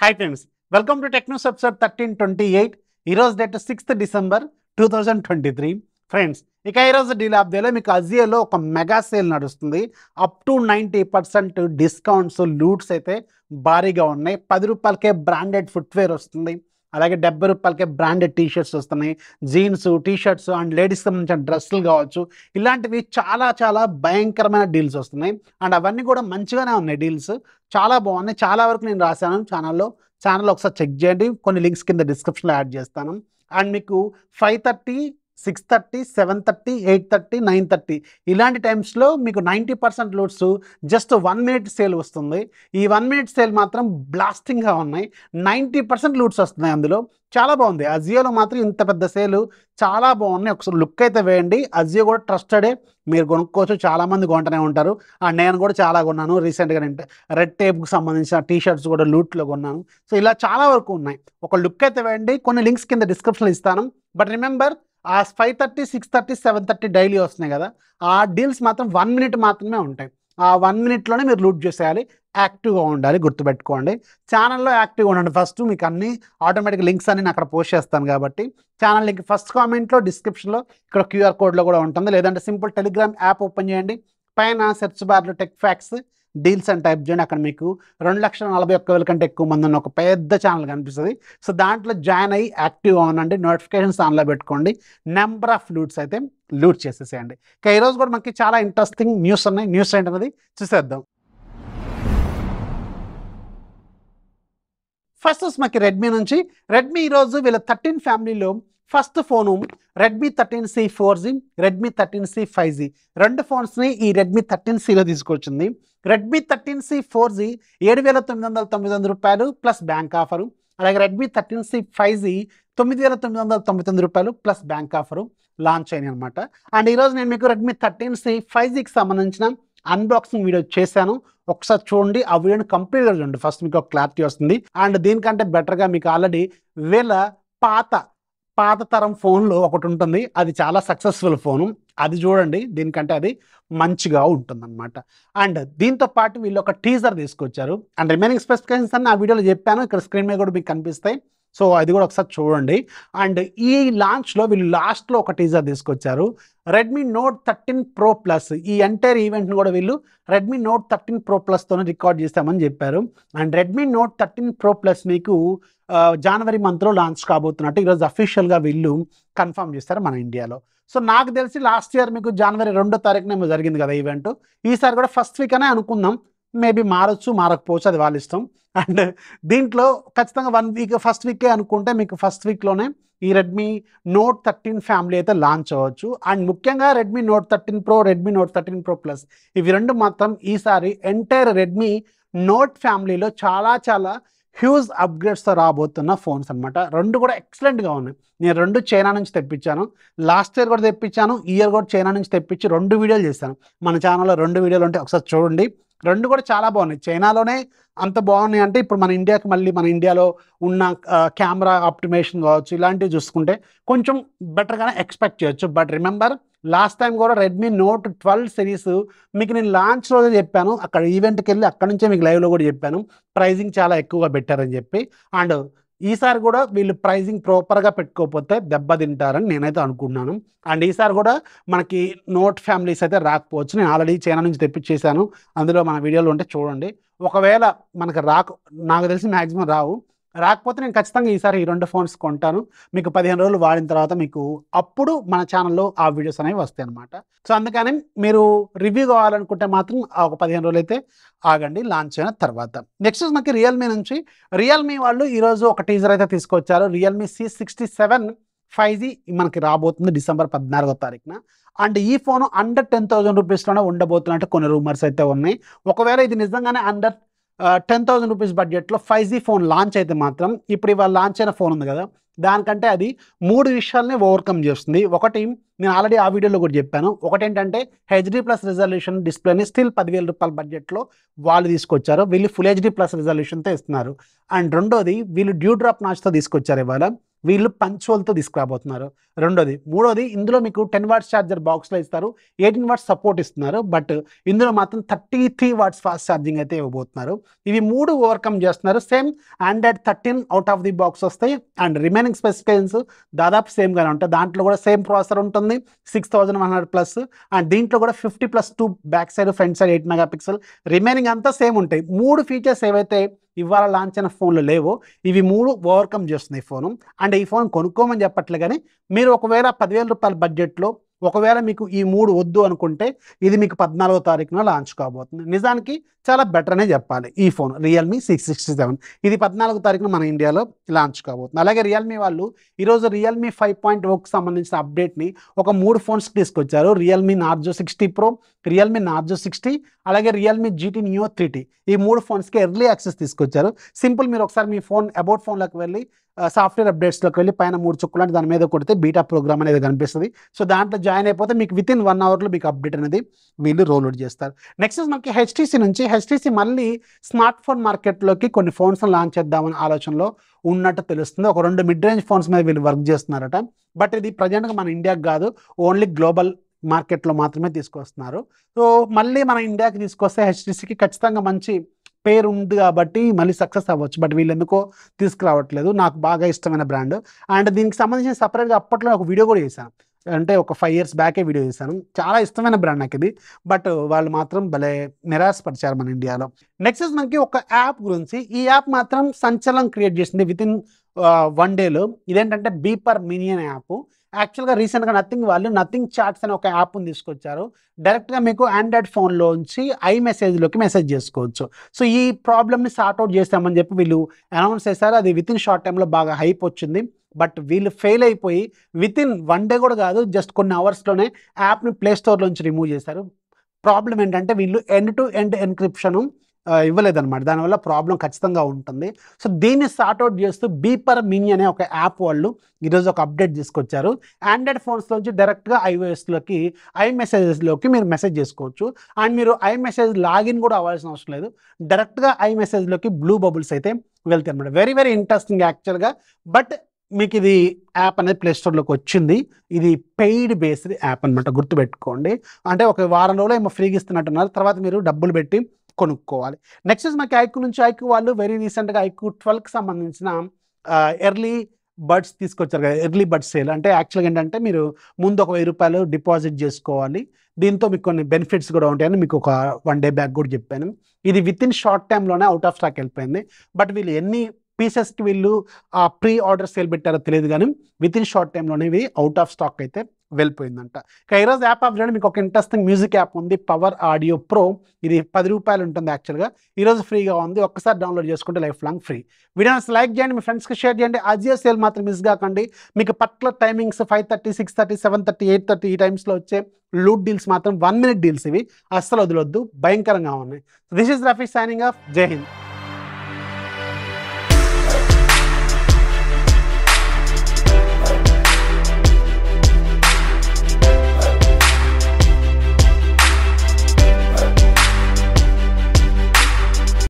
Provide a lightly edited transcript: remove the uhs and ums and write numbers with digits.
Hi friends, welcome to Technos episode 1328. ఈరోజు date 6th December 2023. Friends, ఇక ఈరోజు deal of డేలో మీకు అజియోలో ఒక మెగా సేల్ నడుస్తుంది. అప్ టు 90% డిస్కౌంట్స్, లూట్స్ అయితే భారీగా ఉన్నాయి. 10 రూపాయలకే బ్రాండెడ్ ఫుట్వేర్ వస్తుంది. అలాగే 70 రూపాయలకే బ్రాండెడ్ టీషర్ట్స్ వస్తున్నాయి. జీన్స్, టీషర్ట్స్ అండ్ లేడీస్కి సంబంధించిన డ్రెస్సులు కావచ్చు, ఇలాంటివి చాలా చాలా భయంకరమైన డీల్స్ వస్తున్నాయి. అండ్ అవన్నీ కూడా మంచిగానే ఉన్నాయి. డీల్స్ చాలా బాగున్నాయి. చాలా వరకు నేను రాశాను ఛానల్లో ఒకసారి చెక్ చేయండి. కొన్ని లింక్స్ కింద డిస్క్రిప్షన్లో యాడ్ చేస్తాను. అండ్ మీకు 5:30, 6:30, 7:30, 8:30, 9:30 ఇలాంటి టైమ్స్లో మీకు 90% లూట్స్ జస్ట్ 1 minute సేల్ వస్తుంది. ఈ 1 minute సేల్ మాత్రం బ్లాస్టింగ్గా ఉన్నాయి. 90% లూట్స్ వస్తున్నాయి. అందులో చాలా బాగుంది. అజియోలో మాత్రం ఇంత పెద్ద సేలు చాలా బాగున్నాయి. ఒకసారి లుక్ అయితే వేయండి. అజియో కూడా ట్రస్టెడే, మీరు కొనుక్కోవచ్చు. చాలామంది కొంటూనే ఉంటారు. అండ్ నేను కూడా చాలా కొన్నాను రీసెంట్గా. నేను రెడ్ టేప్కి సంబంధించిన టీషర్ట్స్ కూడా లూట్లో కొన్నాను. సో ఇలా చాలా వరకు ఉన్నాయి. ఒక లుక్ అయితే వేయండి. కొన్ని లింక్స్ కింద డిస్క్రిప్షన్లో ఇస్తాను. బట్ రిమెంబర్, ఆ 5:30, 6:30, 7:30 డైలీ వస్తున్నాయి కదా, ఆ డీల్స్ మాత్రం 1 minute మాత్రమే ఉంటాయి. ఆ 1 minuteలోనే మీరు లూట్ చేసేయాలి. యాక్టివ్గా ఉండాలి, గుర్తుపెట్టుకోండి. ఛానల్లో యాక్టివ్గా ఉండండి. ఫస్ట్ మీకు అన్ని ఆటోమేటిక్ లింక్స్ అన్ని నేను అక్కడ పోస్ట్ చేస్తాను కాబట్టి ఛానల్ లింక్ ఫస్ట్ కామెంట్లో, డిస్క్రిప్షన్లో, ఇక్కడ QR కోడ్లో కూడా ఉంటుంది. లేదంటే సింపుల్ టెలిగ్రామ్ యాప్ ఓపెన్ చేయండి. పైన సెర్చ్ బార్లో టెక్ ఫ్యాక్స్ డీల్స్ అని టైప్ చేయండి. అక్కడ మీకు 2,41,000 కంటే ఎక్కువ మంది ఉన్న ఒక పెద్ద ఛానల్ కనిపిస్తుంది. సో దాంట్లో జాయిన్ అయ్యి యాక్టివ్గా ఉండండి. నోటిఫికేషన్స్ ఆన్లో పెట్టుకోండి. నెంబర్ ఆఫ్ లూట్స్ అయితే లూట్ చేసేసేయండి. ఇక ఈరోజు కూడా మనకి చాలా ఇంట్రెస్టింగ్ న్యూస్ ఉన్నాయి. న్యూస్ ఏంటన్నది చూసేద్దాం. ఫస్ట్ మనకి రెడ్మీ నుంచి. రెడ్మీ ఈరోజు వీళ్ళ 13 ఫ్యామిలీలో first phone Redmi 13C 4G, Redmi 13C 5G రెండు ఫోన్స్ని ఈ రెడ్మీ 13Cలో తీసుకొచ్చింది. రెడ్మీ 13C 4G 7,999 రూపాయలు ప్లస్ బ్యాంక్ ఆఫరు. అలాగే రెడ్మీ 13C 5G 9,999 రూపాయలు ప్లస్ బ్యాంక్ ఆఫరు లాంచ్ అయినాయి అనమాట. అండ్ ఈరోజు నేను మీకు రెడ్మీ 13C 5Gకి సంబంధించిన అన్బాక్సింగ్ వీడియో చేశాను. ఒకసారి చూడండి. ఆ వీడియోని కంప్లీట్గా చూడండి. ఫస్ట్ మీకు ఒక క్లారిటీ వస్తుంది. అండ్ దీనికంటే బెటర్గా మీకు ఆల్రెడీ వీళ్ళ పాత తరం ఫోన్లో ఒకటి ఉంటుంది. అది చాలా సక్సెస్ఫుల్ ఫోను. అది చూడండి. దీనికంటే అది మంచిగా ఉంటుంది అనమాట. అండ్ దీంతో పాటు వీళ్ళు ఒక టీజర్ తీసుకొచ్చారు. అండ్ రిమైనింగ్ స్పెసిఫికేషన్స్ అన్ని ఆ వీడియోలో చెప్పాను. ఇక్కడ స్క్రీన్ మీద కూడా మీకు కనిపిస్తాయి. సో అది కూడా ఒకసారి చూడండి. అండ్ ఈ లాంచ్లో వీళ్ళు లాస్ట్లో ఒక టీజర్ తీసుకొచ్చారు. రెడ్మీ నోట్ 13 Pro Plus ఈ ఎంటైర్ ఈవెంట్ని కూడా వీళ్ళు రెడ్మీ నోట్ 13 Pro Plusతోనే రికార్డ్ చేస్తామని చెప్పారు. And Redmi note 13 Pro Plus మీకు జనవరి మంత్లో లాంచ్ కాబోతున్నట్టు ఈరోజు అఫీషియల్గా వీళ్ళు కన్ఫర్మ్ చేస్తారు మన ఇండియాలో. సో నాకు తెలిసి లాస్ట్ ఇయర్ మీకు జనవరి 2వ తారీఖున జరిగింది కదా ఈవెంట్. ఈసారి కూడా ఫస్ట్ వీక్ అనే అనుకుందాం. మేబీ మారచ్చు, మారకపోవచ్చు, అది వాళ్ళ ఇష్టం. అండ్ దీంట్లో ఖచ్చితంగా 1 week ఫస్ట్ వీకే అనుకుంటే మీకు ఫస్ట్ వీక్లోనే ఈ రెడ్మీ నోట్ 13 ఫ్యామిలీ అయితే లాంచ్ అవ్వచ్చు. అండ్ ముఖ్యంగా Redmi note 13 Pro, Redmi note 13 Pro Plus ఇవి రెండు మాత్రం ఈసారి ఎంటైర్ రెడ్మీ నోట్ ఫ్యామిలీలో చాలా చాలా హ్యూజ్ అప్గ్రేడ్స్తో రాబోతున్న ఫోన్స్ అనమాట. రెండు కూడా ఎక్సలెంట్గా ఉన్నాయి. నేను రెండు చైనా నుంచి తెప్పించాను. లాస్ట్ ఇయర్ కూడా తెప్పించాను. ఈ ఇయర్ కూడా చైనా నుంచి తెప్పించి 2 వీడియోలు చేశాను. మన ఛానల్లో 2 వీడియోలు ఉంటే ఒకసారి చూడండి. రెండు కూడా చాలా బాగున్నాయి. చైనాలోనే అంత బాగున్నాయి అంటే ఇప్పుడు మన ఇండియాకి మళ్ళీ మన ఇండియాలో ఉన్న కెమెరా ఆప్టిమేషన్ కావచ్చు, ఇలాంటివి చూసుకుంటే కొంచెం బెటర్గానే ఎక్స్పెక్ట్ చేయొచ్చు. బట్ రిమెంబర్, లాస్ట్ టైం కూడా రెడ్మీ నోట్ 12 సిరీస్ మీకు నేను లాంచ్ రోజే చెప్పాను. అక్కడ ఈవెంట్కి వెళ్ళి అక్కడ నుంచే మీకు లైవ్లో కూడా చెప్పాను ప్రైజింగ్ చాలా ఎక్కువగా పెట్టారని చెప్పి. అండ్ ఈసారి కూడా వీళ్ళు ప్రైజింగ్ ప్రాపర్గా పెట్టుకోకపోతే దెబ్బతింటారని నేనైతే అనుకుంటున్నాను. అండ్ ఈసారి కూడా మనకి నోట్ ఫ్యామిలీస్ అయితే రాకపోవచ్చు. నేను ఆల్రెడీ చైనా నుంచి తెప్పించేసాను. అందులో మన వీడియోలు ఉంటే చూడండి. ఒకవేళ మనకు నాకు తెలిసి మ్యాక్సిమం రాకపోతే నేను ఖచ్చితంగా ఈసారి ఈ 2 ఫోన్స్ కొంటాను. మీకు 15 రోజులు వాడిన తర్వాత మీకు అప్పుడు మన ఛానల్లో ఆ వీడియోస్ అనేవి వస్తాయి అనమాట. సో అందుకని మీరు రివ్యూ కావాలనుకుంటే మాత్రం ఒక 15 రోజులు అయితే ఆగండి లాంచ్ అయిన తర్వాత. నెక్స్ట్ మనకి రియల్మీ నుంచి. రియల్మీ వాళ్ళు ఈరోజు ఒక టీజర్ అయితే తీసుకొచ్చారు. రియల్మీ C67 5G మనకి రాబోతుంది డిసెంబర్ 14వ తారీఖున. అండ్ ఈ ఫోన్ అండర్ 10,000 రూపీస్లోనే ఉండబోతున్నట్టు కొన్ని రూమర్స్ అయితే ఉన్నాయి. ఒకవేళ ఇది నిజంగానే అండర్ 10,000 రూపీస్ బడ్జెట్లో 5G ఫోన్ లాంచ్ అయితే మాత్రం ఇప్పుడు ఇవాళ లాంచ్ అయిన ఫోన్ ఉంది కదా, దానికంటే అది 3 విషయాలని ఓవర్కమ్ చేస్తుంది. ఒకటి నేను ఆల్రెడీ ఆ వీడియోలో కూడా చెప్పాను. ఒకటేంటంటే HD+ రిజల్యూషన్ డిస్ప్లేని స్టిల్ 10,000 రూపాయల బడ్జెట్లో వాళ్ళు తీసుకొచ్చారు. వీళ్ళు ఫుల్ HD+ రిజల్యూషన్తో ఇస్తున్నారు. అండ్ రెండోది వీళ్ళు డ్యూ డ్రాప్ నాచ్తో తీసుకొచ్చారు ఇవాళ. వీళ్ళు పంచోల్తో తీసుకురాబోతున్నారు. మూడోది ఇందులో మీకు 10 వాట్స్ ఛార్జర్ బాక్స్లో ఇస్తారు, 18 వాట్స్ సపోర్ట్ ఇస్తున్నారు. బట్ ఇందులో మాత్రం 33 వాట్స్ ఫాస్ట్ ఛార్జింగ్ అయితే ఇవ్వబోతున్నారు. ఇవి 3 ఓవర్కమ్ చేస్తున్నారు. Same Android 13 out of the box వస్తాయి. అండ్ రిమైనింగ్ స్పెసిఫికేషన్స్ దాదాపు సేమ్గానే ఉంటాయి. దాంట్లో కూడా సేమ్ ప్రాసెసర్ ఉంటుంది, 6100+. అండ్ దీంట్లో కూడా 50+2 back side, front side 8 megapixel. Remaining అంతా సేమ్ ఉంటాయి. 3 ఫీచర్స్ ఏవైతే ఇవాళ లాంచ్ అయిన ఫోన్లు లేవో ఇవి 3 ఓవర్కమ్ చేస్తున్నాయి ఫోను. అండ్ ఈ ఫోన్ కొనుక్కోమని చెప్పట్లే, కానీ మీరు ఒకవేళ 10,000 రూపాయల బడ్జెట్లో ఒకవేళ మీకు ఈ 3 వద్దు అనుకుంటే ఇది మీకు 14వ తారీఖున లాంచ్ కాబోతుంది. నిజానికి చాలా బెటర్ అనే చెప్పాలి ఈ ఫోన్, రియల్మీ 667. ఇది 14వ తారీఖున మన ఇండియాలో లాంచ్ కాబోతుంది. అలాగే రియల్మీ వాళ్ళు ఈరోజు రియల్మీ 5.0కి సంబంధించిన అప్డేట్ని ఒక 3 ఫోన్స్కి తీసుకొచ్చారు. Realme Narzo 60 pro, Realme Narzo 60, అలాగే రియల్మీ GT Neo 3T. ఈ 3 ఫోన్స్కి ఎర్లీ యాక్సెస్ తీసుకొచ్చారు. సింపుల్, మీరు ఒకసారి మీ ఫోన్ అబౌట్ ఫోన్లోకి వెళ్ళి సాఫ్ట్వేర్ అప్డేట్స్లోకి వెళ్ళి పైన 3 చుక్కలు అంటే దాని మీద కొడితే బీటా ప్రోగ్రామ్ అనేది కనిపిస్తుంది. సో దాంట్లో జాయిన్ అయిపోతే మీకు వితిన్ 1 అవర్లో మీకు అప్డేట్ అనేది వీళ్ళు రోల్ అవుట్ చేస్తారు. నెక్స్ట్ మనకి HTC నుంచి మళ్ళీ స్మార్ట్ ఫోన్ మార్కెట్లోకి కొన్ని ఫోన్స్ లాంచ్ చేద్దామని ఆలోచనలో ఉన్నట్టు తెలుస్తుంది. ఒక 2 మిడ్ రేంజ్ ఫోన్స్ మీద వీళ్ళు వర్క్ చేస్తున్నారట. బట్ ఇది ప్రజెంట్గా మన ఇండియాకి కాదు, ఓన్లీ గ్లోబల్ మార్కెట్లో మాత్రమే తీసుకొస్తున్నారు. సో మళ్ళీ మన ఇండియాకి తీసుకొస్తే HTCకి ఖచ్చితంగా మంచి పేరు ఉంది కాబట్టి మళ్ళీ సక్సెస్ అవ్వచ్చు. బట్ వీళ్ళు ఎందుకో తీసుకురావట్లేదు. నాకు బాగా ఇష్టమైన బ్రాండ్. అండ్ దీనికి సంబంధించిన సపరేట్గా అప్పట్లో ఒక వీడియో కూడా చేశాను, అంటే ఒక 5 years బ్యాకే వీడియో చేశాను. చాలా ఇష్టమైన బ్రాండ్ నాకు ఇది. బట్ వాళ్ళు మాత్రం భలే నిరాశపరిచారు మన ఇండియాలో. నెక్స్ట్ మనకి ఒక యాప్ గురించి. ఈ యాప్ మాత్రం సంచలనం క్రియేట్ చేసింది వితిన్ 1 డేలో. ఇదేంటంటే బీపర్ మినీ అనే యాప్. యాక్చువల్గా రీసెంట్గా నథింగ్ చాట్స్ అనే ఒక యాప్ని తీసుకొచ్చారు. డైరెక్ట్గా మీకు ఆండ్రాయిడ్ ఫోన్లోంచి iMessageలోకి మెసేజ్ చేసుకోవచ్చు. సో ఈ ప్రాబ్లమ్ని సార్ట్అవుట్ చేస్తామని చెప్పి వీళ్ళు అనౌన్స్ చేశారు. అది వితిన్ షార్ట్ టైంలో బాగా హైప్ వచ్చింది. బట్ వీళ్ళు ఫెయిల్ అయిపోయి వితిన్ 1 డే కూడా కాదు, జస్ట్ కొన్ని అవర్స్లోనే యాప్ని ప్లేస్టోర్లోంచి రిమూవ్ చేశారు. ప్రాబ్లం ఏంటంటే వీళ్ళు ఎండ్ టు ఎండ్ ఎన్క్రిప్షన్ ఇవ్వలేదన్నమాట. దానివల్ల ప్రాబ్లం ఖచ్చితంగా ఉంటుంది. సో దీన్ని సార్ట్అవుట్ చేస్తూ బీపర్ మినీ అనే ఒక యాప్ వాళ్ళు ఈరోజు ఒక అప్డేట్ తీసుకొచ్చారు. ఆండ్రాయిడ్ ఫోన్స్లోంచి డైరెక్ట్గా iOSలోకి iMessagesలోకి మీరు మెసేజ్ చేసుకోవచ్చు. అండ్ మీరు iMessage లాగిన్ కూడా అవ్వాల్సిన అవసరం లేదు. డైరెక్ట్గా iMessageలోకి బ్లూ బబుల్స్ అయితే వెళ్తాయి అన్నమాట. వెరీ వెరీ ఇంట్రెస్టింగ్ యాక్చువల్గా. బట్ మీకు ఇది యాప్ అనేది ప్లేస్టోర్లోకి వచ్చింది. ఇది పెయిడ్ బేస్డ్ యాప్ అనమాట, గుర్తుపెట్టుకోండి. అంటే ఒక వారం రోజులు ఏమో ఫ్రీగా ఇస్తున్నట్టున్నారు, తర్వాత మీరు డబ్బులు పెట్టి కొనుక్కోవాలి. నెక్స్ట్ మనకి ఐక్యూ వాళ్ళు వెరీ రీసెంట్గా iQOO 12కి సంబంధించిన ఎర్లీ బడ్స్ తీసుకొచ్చారు కదా, ఎర్లీ బడ్స్ సేల్. అంటే యాక్చువల్గా ఏంటంటే మీరు ముందు ఒక 1000 రూపాయలు డిపాజిట్ చేసుకోవాలి. దీంతో మీకు కొన్ని బెనిఫిట్స్ కూడా ఉంటాయని మీకు ఒక 1 day బ్యాక్ కూడా చెప్పాను. ఇది వితిన్ షార్ట్ టైంలోనే అవుట్ ఆఫ్ స్టాక్ వెళ్ళిపోయింది. బట్ వీళ్ళు ఎన్ని పీసెస్కి వీళ్ళు ప్రీ ఆర్డర్ సేల్ పెట్టారో తెలియదు, కానీ వితిన్ షార్ట్ టైంలోనే ఇవి అవుట్ ఆఫ్ స్టాక్ అయితే వెళ్ళిపోయిందంట. ఇక ఈరోజు యాప్ ఆఫ్ మీకు ఒక ఇంట్రెస్టింగ్ మ్యూజిక్ యాప్ ఉంది, పవర్ ఆడియో ప్రో. ఇది 10 రూపాయలు ఉంటుంది యాక్చువల్గా. ఈరోజు ఫ్రీగా ఉంది. ఒక్కసారి డౌన్లోడ్ చేసుకుంటే లైఫ్ లాంగ్ ఫ్రీ. వీడియోని లైక్ చేయండి, మీ ఫ్రెండ్స్కి షేర్ చేయండి. అజియో సేల్ మాత్రం మిస్ కాకండి. మీకు పర్టికులర్ టైమింగ్స్ 5:30, 6:30, 7:30, 8:30 ఈ టైమ్స్లో వచ్చే లూట్ డీల్స్ మాత్రం 1 minute డీల్స్. ఇవి అస్సలు వదలొద్దు, భయంకరంగా ఉన్నాయి. This is Rafi signing off. జై హింద్.